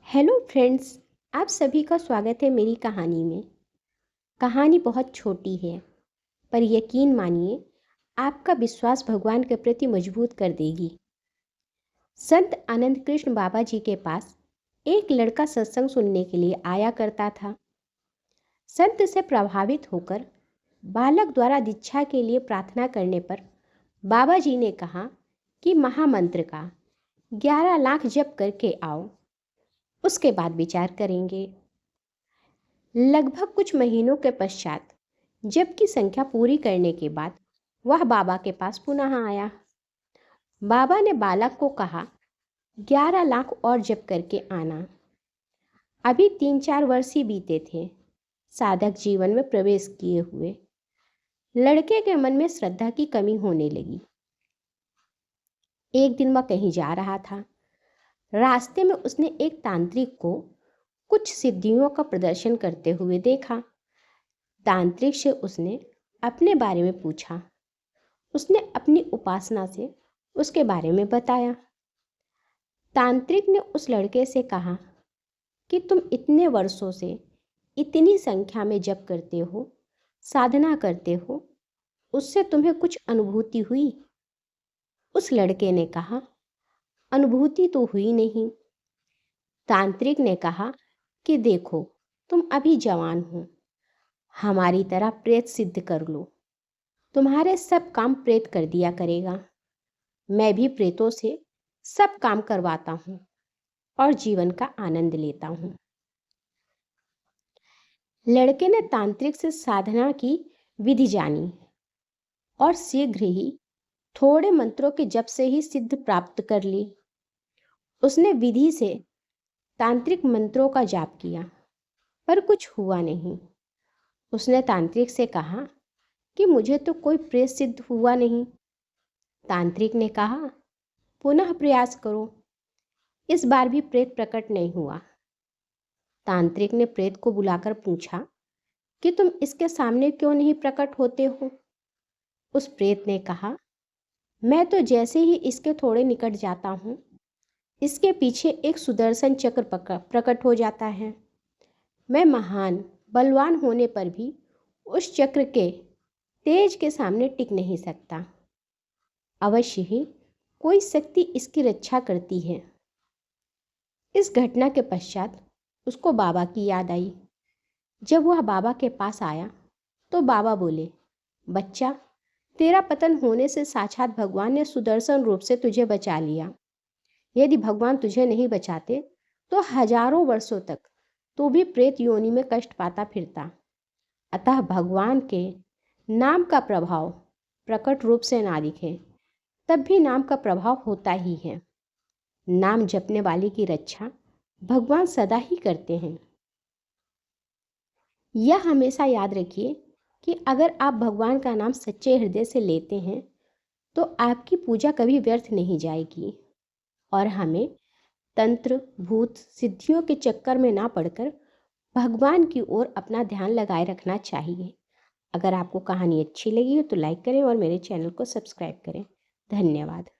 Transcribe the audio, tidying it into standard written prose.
Hello friends, आप सभी का स्वागत है मेरी कहानी में। कहानी बहुत छोटी है, पर यकीन मानिए आपका विश्वास भगवान के प्रति मजबूत कर देगी। संत आनंद कृष्ण बाबा जी के पास एक लड़का सत्संग सुनने के लिए आया करता था। संत से प्रभावित होकर बालक द्वारा दीक्षा के लिए प्रार्थना करने पर बाबा जी ने कहा कि महामंत्र का 11 लाख जप करके आओ, उसके बाद विचार करेंगे। लगभग कुछ महीनों के पश्चात जप की संख्या पूरी करने के बाद वह बाबा के पास पुनः आया। बाबा ने बालक को कहा, 11 लाख और जप करके आना। अभी 3-4 वर्ष ही बीते थे साधक जीवन में प्रवेश किए हुए। लड़के के मन में श्रद्धा की कमी होने लगी। एक दिन वह कहीं जा रहा था। रास्ते में उसने एक तांत्रिक को कुछ सिद्धियों का प्रदर्शन करते हुए देखा। तांत्रिक से उसने अपने बारे में पूछा। उसने अपनी उपासना से उसके बारे में बताया। तांत्रिक ने उस लड़के से कहा कि तुम इतने वर्षों से इतनी संख्या में जप करते हो, साधना करते हो, उससे तुम्हें कुछ अनुभूति हुई? उस लड़के ने कहा, अनुभूति तो हुई नहीं। तांत्रिक ने कहा कि देखो, तुम अभी जवान हो, हमारी तरह प्रेत सिद्ध कर लो, तुम्हारे सब काम प्रेत कर दिया करेगा। मैं भी प्रेतों से सब काम करवाता हूँ और जीवन का आनंद लेता हूँ। लड़के ने तांत्रिक से साधना की विधि जानी और शीघ्र ही थोड़े मंत्रों के जप से ही सिद्ध प्राप्त कर ली। उसने विधि से तांत्रिक मंत्रों का जाप किया, पर कुछ हुआ नहीं। उसने तांत्रिक से कहा कि मुझे तो कोई प्रेत सिद्ध हुआ नहीं। तांत्रिक ने कहा, पुनः प्रयास करो। इस बार भी प्रेत प्रकट नहीं हुआ। तांत्रिक ने प्रेत को बुलाकर पूछा कि तुम इसके सामने क्यों नहीं प्रकट होते हो? उस प्रेत ने कहा, मैं तो जैसे ही इसके थोड़े निकट जाता हूँ, इसके पीछे एक सुदर्शन चक्र प्रकट हो जाता है। मैं महान बलवान होने पर भी उस चक्र के तेज के सामने टिक नहीं सकता। अवश्य ही कोई शक्ति इसकी रक्षा करती है। इस घटना के पश्चात उसको बाबा की याद आई। जब वह बाबा के पास आया तो बाबा बोले, बच्चा, तेरा पतन होने से साक्षात भगवान ने सुदर्शन रूप से तुझे बचा लिया। यदि भगवान तुझे नहीं बचाते तो हजारों वर्षों तक तू भी प्रेत योनि में कष्ट पाता फिरता। अतः भगवान के नाम का प्रभाव प्रकट रूप से ना दिखे तब भी नाम का प्रभाव होता ही है। नाम जपने वाले की रक्षा भगवान सदा ही करते हैं। यह हमेशा याद रखिए कि अगर आप भगवान का नाम सच्चे हृदय से लेते हैं तो आपकी पूजा कभी व्यर्थ नहीं जाएगी। और हमें तंत्र भूत सिद्धियों के चक्कर में ना पड़कर भगवान की ओर अपना ध्यान लगाए रखना चाहिए। अगर आपको कहानी अच्छी लगी हो तो लाइक करें और मेरे चैनल को सब्सक्राइब करें। धन्यवाद।